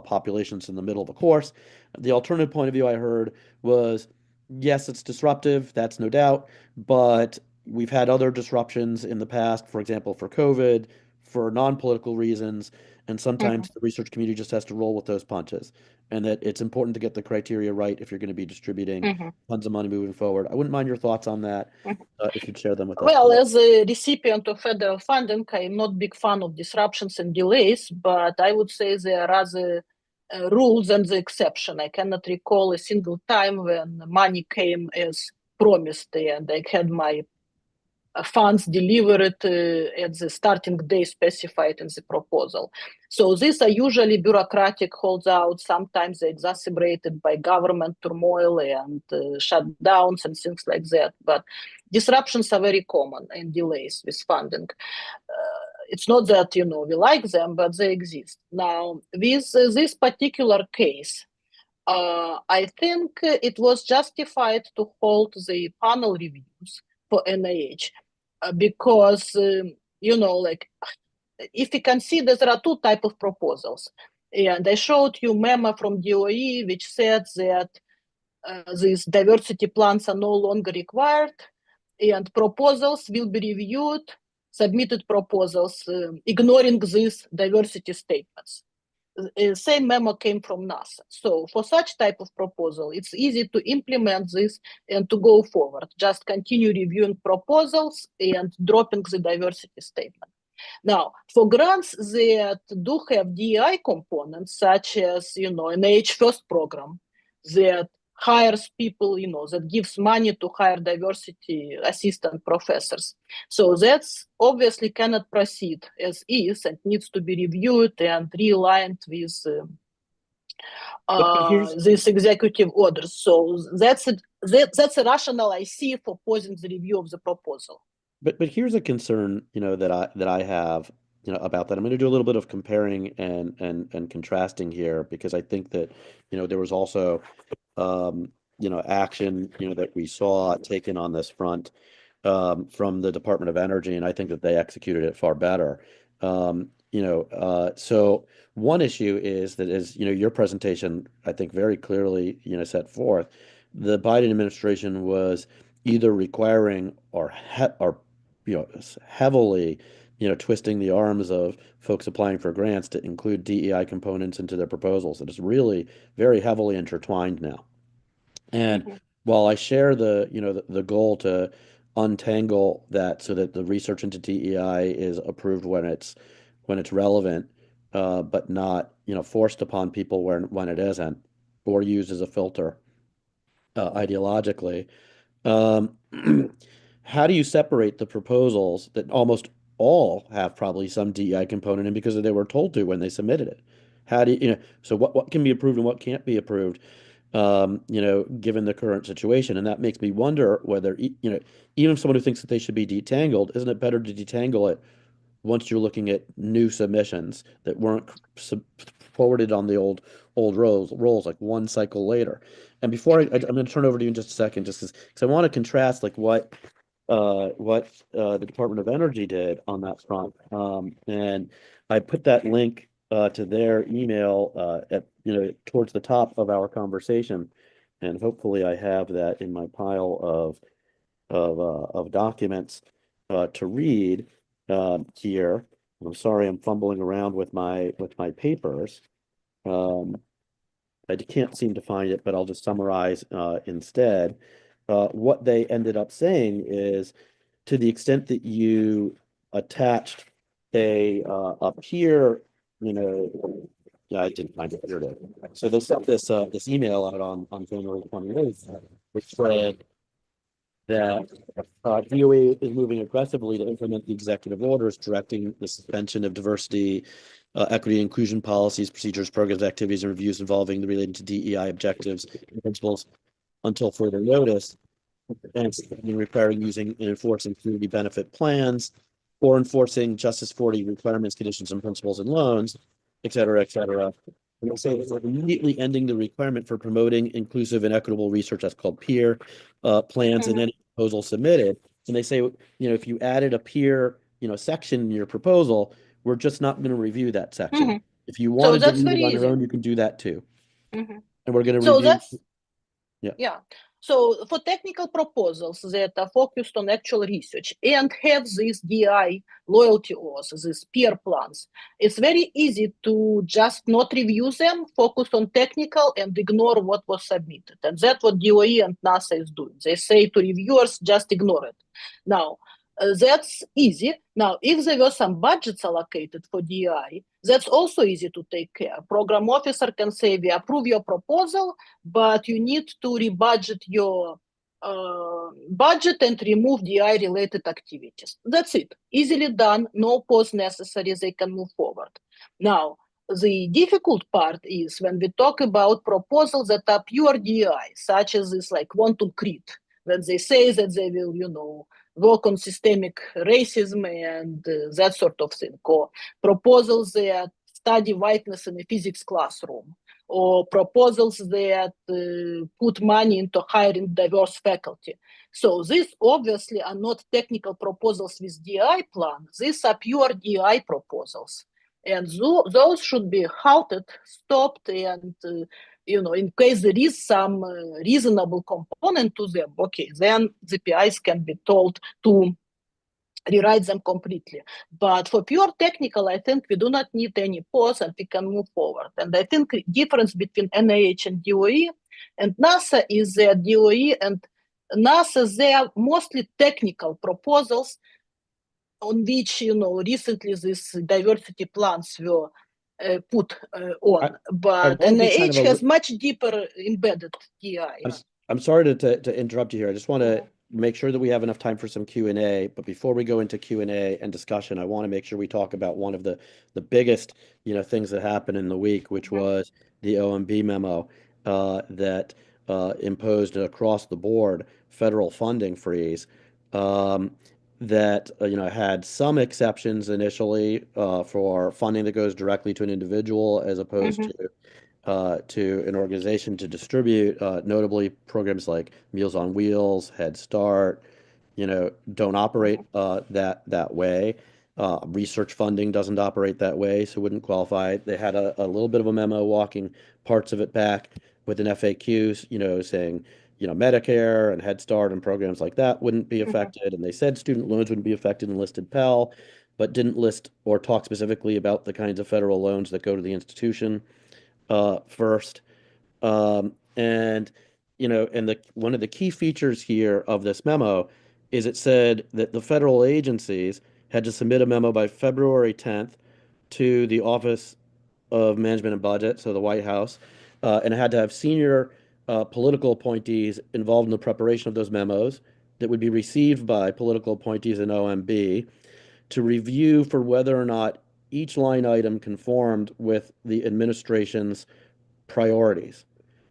populations in the middle of a course. The alternative point of view I heard was, yes, it's disruptive, that's no doubt, but we've had other disruptions in the past, for example, for COVID, for non-political reasons, and Mhm. sometimes the research community just has to roll with those punches, and that it's important to get the criteria right if you're going to be distributing Mhm. tons of money moving forward. I wouldn't mind your thoughts on that, Mhm. if you'd share them with us, Well, please. as a recipient of federal funding, I'm not big fan of disruptions and delays, but I would say there are rather rules than the exception. I cannot recall a single time when money came as promised and I had my funds delivered at the starting day specified in the proposal. So these are usually bureaucratic holdouts. Sometimes they're exacerbated by government turmoil and shutdowns and things like that. But disruptions are very common and delays with funding. It's not that we like them, but they exist. Now, with this particular case, I think it was justified to hold the panel reviews for NIH because like if you consider there are two type of proposals, and I showed you memo from DOE which said that these diversity plans are no longer required, and proposals will be reviewed, submitted proposals, ignoring these diversity statements. Same memo came from NASA. So for such type of proposal, it's easy to implement this and to go forward. Just continue reviewing proposals and dropping the diversity statement. Now, for grants that do have DEI components, such as, an age first program that hires people, that gives money to hire diversity assistant professors. So that's obviously cannot proceed as is and needs to be reviewed and realigned with But here's these executive orders. So that's a rationale I see for pausing the review of the proposal. but here's a concern, that I have, about that. I'm going to do a little bit of comparing and contrasting here, because I think that, there was also, action, that we saw taken on this front, from the Department of Energy, and I think that they executed it far better. So one issue is that, as your presentation, I think, very clearly, set forth, the Biden administration was either requiring or heavily, twisting the arms of folks applying for grants to include DEI components into their proposals. It is really very heavily intertwined now. And Mhm. while I share the goal to untangle that so that the research into DEI is approved when it's relevant, but not, forced upon people when it isn't, or used as a filter, ideologically. Um, how do you separate the proposals that almost all have probably some DEI component in because they were told to when they submitted it? How do so what can be approved and what can't be approved, given the current situation? And that makes me wonder whether, even someone who thinks that they should be detangled, isn't it better to detangle it once you're looking at new submissions that weren't forwarded on the old roles like one cycle later? And before I'm going to turn over to you in just a second, just because I want to contrast like what the Department of Energy did on that front. And I put that link to their email at towards the top of our conversation, and hopefully I have that in my pile of documents to read here. I'm sorry, I'm fumbling around with my papers. Um, I can't seem to find it, but I'll just summarize instead. What they ended up saying is, to the extent that you attached up here, yeah, I didn't find it. Here it is. So they sent this email out on January 28th, which said, that DOE is moving aggressively to implement the executive orders directing the suspension of diversity, equity, and inclusion policies, procedures, programs, activities, and reviews involving the related to DEI objectives and principles until further notice, and requiring using and enforcing community benefit plans or enforcing Justice 40 requirements, conditions, and principles and loans, et cetera, et cetera. And they say that we're immediately ending the requirement for promoting inclusive and equitable research that's called peer plans in Mhm, any proposal submitted. And they say, if you added a peer, section in your proposal, we're just not going to review that section. mhm. If you So wanted to that's read it very on your easy. own, you can do that too. Mhm. And we're going to So review. that's Yeah. Yeah. So for technical proposals that are focused on actual research and have these DI loyalty laws, these peer plans, it's very easy to just not review them, focus on technical and ignore what was submitted. And that's what DOE and NASA is doing. They say to reviewers, just ignore it. Now, that's easy. Now, if there were some budgets allocated for DI, that's also easy to take care. Program officer can say, we approve your proposal, but you need to rebudget your budget and remove DI related activities. That's it. Easily done, no pause necessary, they can move forward. Now, the difficult part is when we talk about proposals that are pure DI, such as this like quantum creep, when they say that they will, work on systemic racism and that sort of thing, or proposals that study whiteness in a physics classroom, or proposals that put money into hiring diverse faculty. So these obviously are not technical proposals with DI plan. These are pure DI proposals. And those should be halted, stopped, and in case there is some reasonable component to them, okay, then the PIs can be told to rewrite them completely. But for pure technical, I think we do not need any pause and we can move forward. And I think the difference between NIH and DOE and NASA is that DOE and NASA, they are mostly technical proposals on which, recently these diversity plans were put I, on. I But want to be kind of NIH a has much deeper embedded DI. I'm, I'm sorry to interrupt you here. I just want to Mhm, make sure that we have enough time for some Q&A. But before we go into Q&A and discussion, I want to make sure we talk about one of the biggest, things that happened in the week, which mhm, was the OMB memo that imposed across the board federal funding freeze. Um, that had some exceptions initially for funding that goes directly to an individual as opposed mhm, to an organization to distribute, notably programs like Meals on Wheels, Head Start, don't operate mhm, that way. Research funding doesn't operate that way, so wouldn't qualify. They had a little bit of a memo walking parts of it back with an FAQ, saying, Medicare and Head Start and programs like that wouldn't be mhm, affected. And they said student loans wouldn't be affected and listed Pell, but didn't list or talk specifically about the kinds of federal loans that go to the institution first. And and the one of the key features here of this memo is it said that the federal agencies had to submit a memo by February 10th to the Office of Management and Budget, so the White House, and it had to have senior political appointees involved in the preparation of those memos that would be received by political appointees in OMB to review for whether or not each line item conformed with the administration's priorities.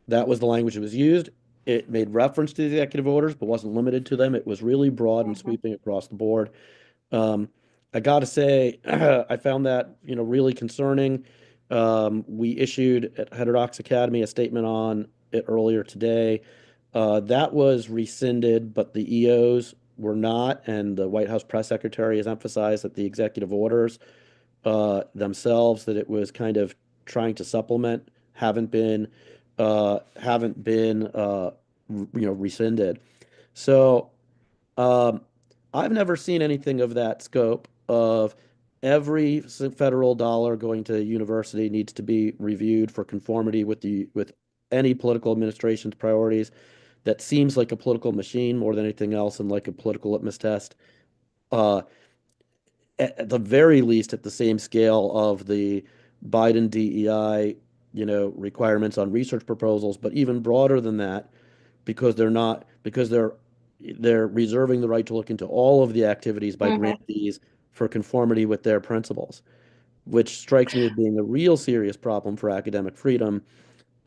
That was the language that was used. It made reference to the executive orders, but wasn't limited to them. It was really broad and mhm, sweeping across the board. Um, I got to say, I found that really concerning. We issued at Heterodox Academy a statement on it earlier today. That was rescinded, but the EOs were not, and the White House press secretary has emphasized that the executive orders themselves that it was kind of trying to supplement haven't been rescinded. So um, I've never seen anything of that scope of every federal dollar going to university needs to be reviewed for conformity with any political administration's priorities. That seems like a political machine more than anything else and like a political litmus test. Uh, at the very least at the same scale of the Biden DEI, requirements on research proposals, but even broader than that because they're not because they're they're reserving the right to look into all of the activities by Mhm. grantees for conformity with their principles, which strikes me as being a real serious problem for academic freedom,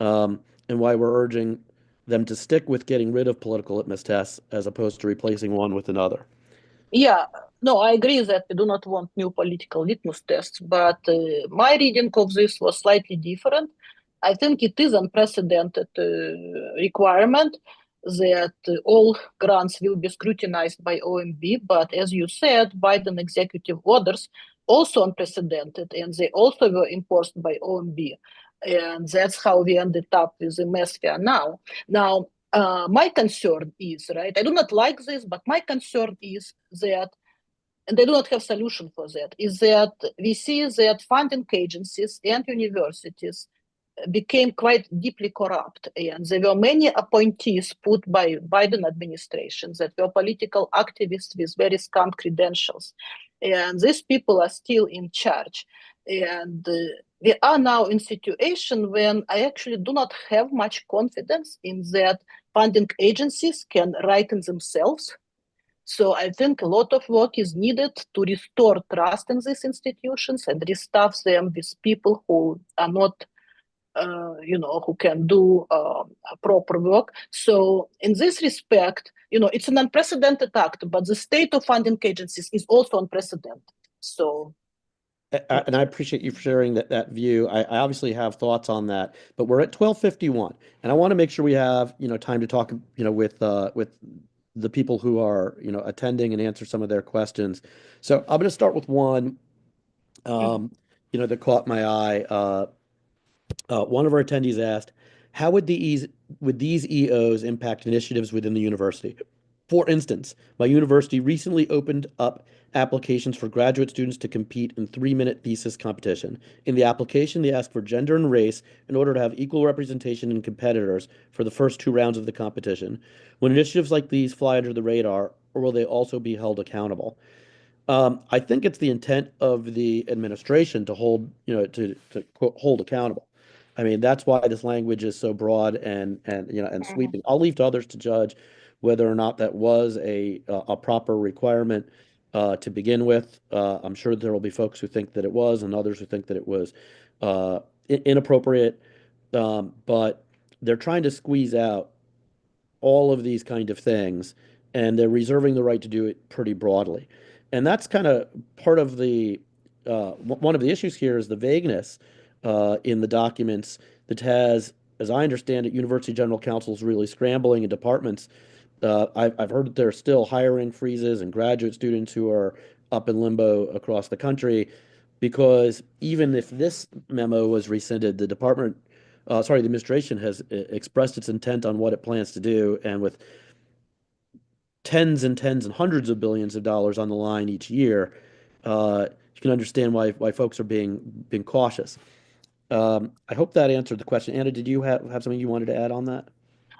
and why we're urging them to stick with getting rid of political litmus tests as opposed to replacing one with another. Yeah, no, I agree that we do not want new political litmus tests, but my reading of this was slightly different. I think it is unprecedented requirement that all grants will be scrutinized by OMB, but as you said, Biden executive orders also unprecedented, and they also were enforced by OMB. And that's how we ended up with the mess we are now. Now, my concern is, right, I do not like this, but my concern is that, and I do not have solution for that, is that we see that funding agencies and universities became quite deeply corrupt. And there were many appointees put by Biden administration that were political activists with very scant credentials. And these people are still in charge. And we are now in a situation when I actually do not have much confidence in that funding agencies can write in themselves. So I think a lot of work is needed to restore trust in these institutions and restaff them with people who are not who can do proper work. So in this respect, it's an unprecedented act, but the state of funding agencies is also unprecedented. So And I appreciate you for sharing that view. I obviously have thoughts on that, but we're at 12:51, and I want to make sure we have, time to talk, with the people who are, attending and answer some of their questions. So I'm going to start with one, mhm, um, that caught my eye. One of our attendees asked, how would these EOs impact initiatives within the university? For instance, my university recently opened up applications for graduate students to compete in 3-minute thesis competition. In the application, they ask for gender and race in order to have equal representation in competitors for the first two rounds of the competition. When initiatives like these fly under the radar, or will they also be held accountable? I think it's the intent of the administration to hold, to quote, hold accountable. I mean, that's why this language is so broad and mhm, sweeping. I'll leave to others to judge whether or not that was a proper requirement to begin with. I'm sure there will be folks who think that it was, and others who think that it was inappropriate. But they're trying to squeeze out all of these kind of things, and they're reserving the right to do it pretty broadly. And that's kind of part of one of the issues here is the vagueness in the documents that has, as I understand it, University General Counsel is really scrambling in departments. I've heard that there are still hiring freezes and graduate students who are up in limbo across the country because even if this memo was rescinded, the administration has expressed its intent on what it plans to do, and with tens and tens and hundreds of billions of dollars on the line each year, you can understand why folks are being cautious. I hope that answered the question. Anna, did you have something you wanted to add on that?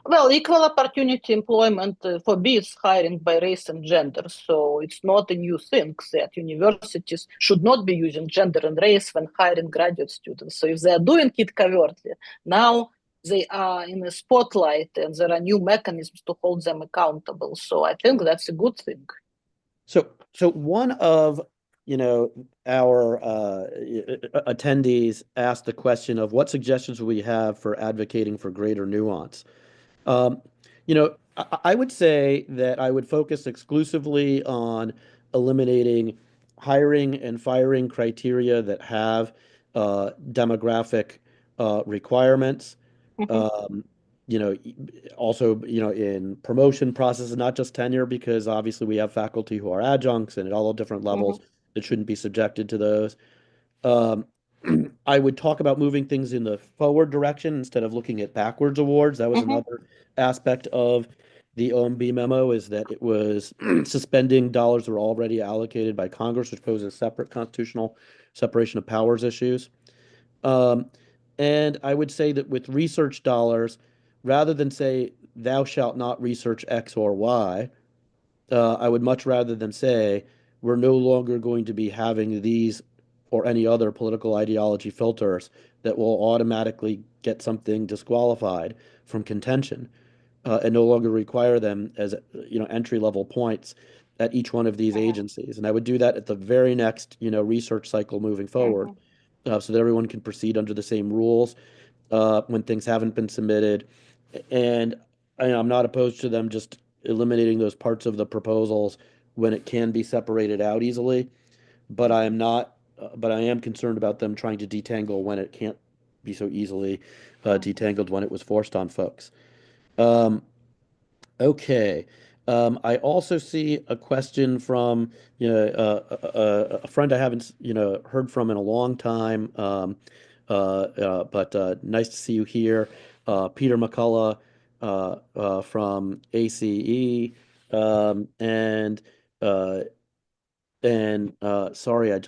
well, equal opportunity employment forbids hiring by race and gender. So it's not a new thing that universities should not be using gender and race when hiring graduate students. So if they are doing it covertly, now they are in a spotlight and there are new mechanisms to hold them accountable. So I think that's a good thing. So one of, our attendees asked the question of what suggestions we have for advocating for greater nuance. Um, I would say that I would focus exclusively on eliminating hiring and firing criteria that have demographic requirements. Mhm, Um, also, in promotion processes, not just tenure, because obviously we have faculty who are adjuncts and at all different levels mhm, that shouldn't be subjected to those. Um, I would talk about moving things in the forward direction instead of looking at backwards awards. That was mhm, another aspect of the OMB memo is that it was suspending dollars that were already allocated by Congress, which poses separate constitutional separation of powers issues. Um, and I would say that with research dollars, rather than say, thou shalt not research X or Y, I would much rather than say we're no longer going to be having these or any other political ideology filters that will automatically get something disqualified from contention. and no longer require them as entry level points at each one of these Mhm, agencies. And I would do that at the very next research cycle moving forward, mhm, so that everyone can proceed under the same rules when things haven't been submitted. And I'm not opposed to them just eliminating those parts of the proposals when it can be separated out easily, but I mhm, am not. But I am concerned about them trying to detangle when it can't be so easily mhm. detangled when it was forced on folks. Um, Okay. I also see a question from, a friend I haven't, heard from in a long time. But nice to see you here. Peter McCullough, from ACE. Um, and, uh, sorry, I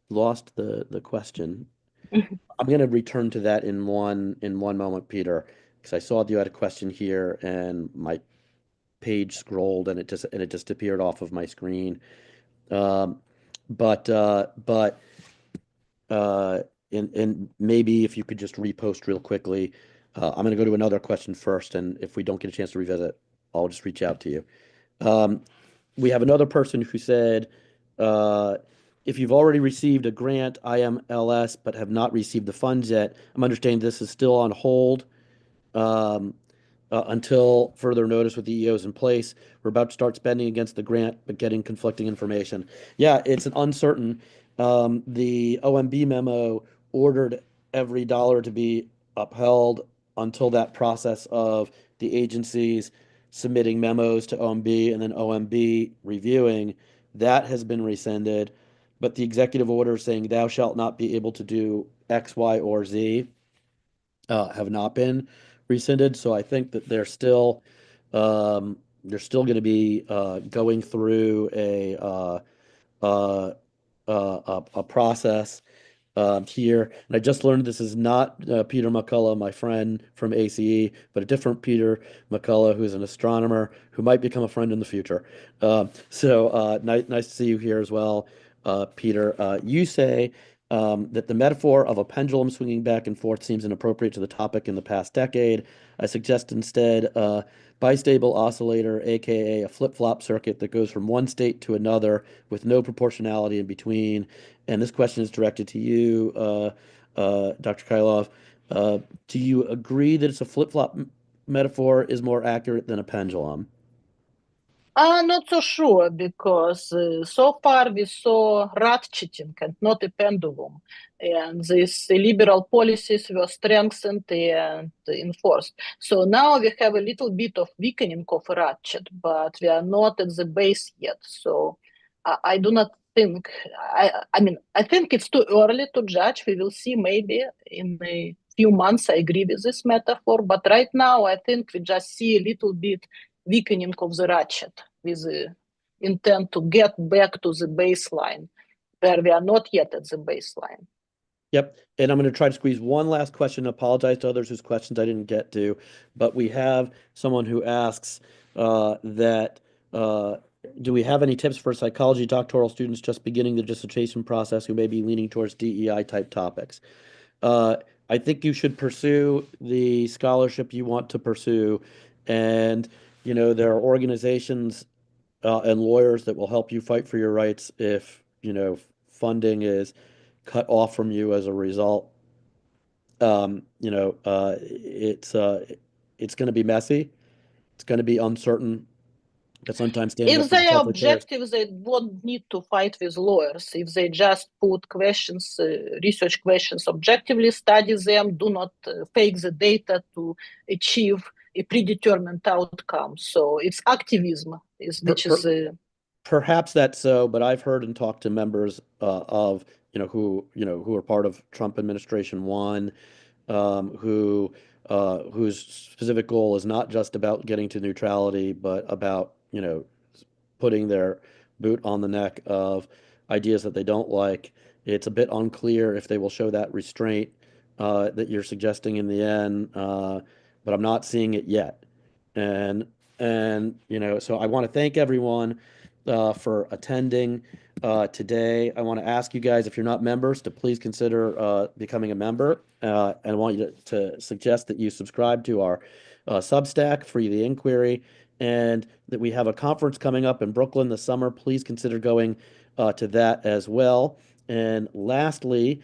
lost the question. I'm going to return to that in one moment, Peter, because I saw that you had a question here and my page scrolled and it just appeared off of my screen. Um, but uh, and maybe if you could just repost real quickly. I'm going to go to another question first, and if we don't get a chance to revisit, I'll just reach out to you. Um, we have another person who said, uh, if you've already received a grant, IMLS, but have not received the funds yet, I'm understanding this is still on hold. Um, until further notice with the EOs in place. We're about to start spending against the grant, but getting conflicting information. Yeah, it's an uncertain. The OMB memo ordered every dollar to be upheld until that process of the agencies submitting memos to OMB and then OMB reviewing. That has been rescinded, but the executive order saying thou shalt not be able to do X, Y, or Z have not been rescinded. So I think that they're still going to be going through uh, a process here. And I just learned this is not Peter McCullough, my friend from ACE, but a different Peter McCullough, who's an astronomer who might become a friend in the future. Nice to see you here as well, Peter. You say that the metaphor of a pendulum swinging back and forth seems inappropriate to the topic in the past decade. I suggest instead bistable oscillator, aka a flip-flop circuit that goes from one state to another with no proportionality in between. And this question is directed to you, Dr. Krylov. Uh, do you agree that it's a flip-flop metaphor is more accurate than a pendulum? I'm not so sure because so far we saw rat cheating and not a pendulum. And these liberal policies were strengthened and enforced. So now we have a little bit of weakening of ratchet, but we are not at the base yet. So I do not think, I mean, I think it's too early to judge. We will see maybe in a few months. I agree with this metaphor. But right now, I think we just see a little bit weakening of the ratchet with the intent to get back to the baseline where we are not yet at the baseline. Yep. And I'm going to try to squeeze one last question. Apologize to others whose questions I didn't get to, but we have someone who asks that do we have any tips for psychology doctoral students just beginning the dissertation process who may be leaning towards DEI type topics? Uh, I think you should pursue the scholarship you want to pursue, and there are organizations and lawyers that will help you fight for your rights if funding is cut off from you as a result. It's going to be messy. It's going to be uncertain, but sometimes standing up If for they yourself are requires. objective, they won't need to fight with lawyers. If they just put questions, research questions objectively, study them, do not fake the data to achieve a predetermined outcome. So it's activism, Per, which is per, Perhaps that's so, but I've heard and talked to members of who are part of Trump administration one, whose specific goal is not just about getting to neutrality, but about putting their boot on the neck of ideas that they don't like. It's a bit unclear if they will show that restraint that you're suggesting in the end, but I'm not seeing it yet. And so I want to thank everyone for attending today. I want to ask you guys, if you're not members, to please consider becoming a member. And I want you to suggest that you subscribe to our Substack, Free the Inquiry, and that we have a conference coming up in Brooklyn this summer. Please consider going to that as well. And lastly,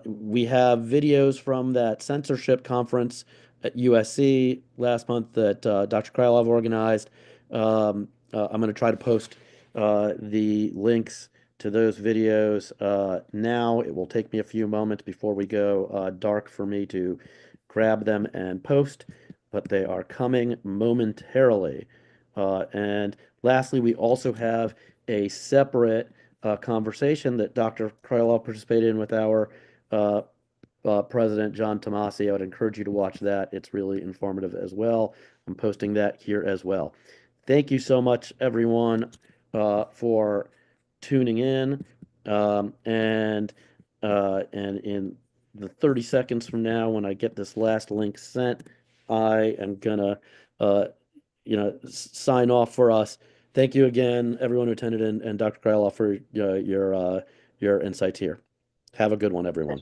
we have videos from that censorship conference at USC last month that Dr. Krylov organized. I'm going to try to post the links to those videos now. It will take me a few moments before we go dark for me to grab them and post, but they are coming momentarily. And lastly, we also have a separate conversation that Dr. Krylov participated in with our uh, President John Tomasi. I would encourage you to watch that. It's really informative as well. I'm posting that here as well. Thank you so much, everyone, for tuning in. And in the 30 seconds from now, when I get this last link sent, I am gonna, uh, sign off for us. Thank you again, everyone who attended, and Dr. Krylov for your insights here. Have a good one, everyone.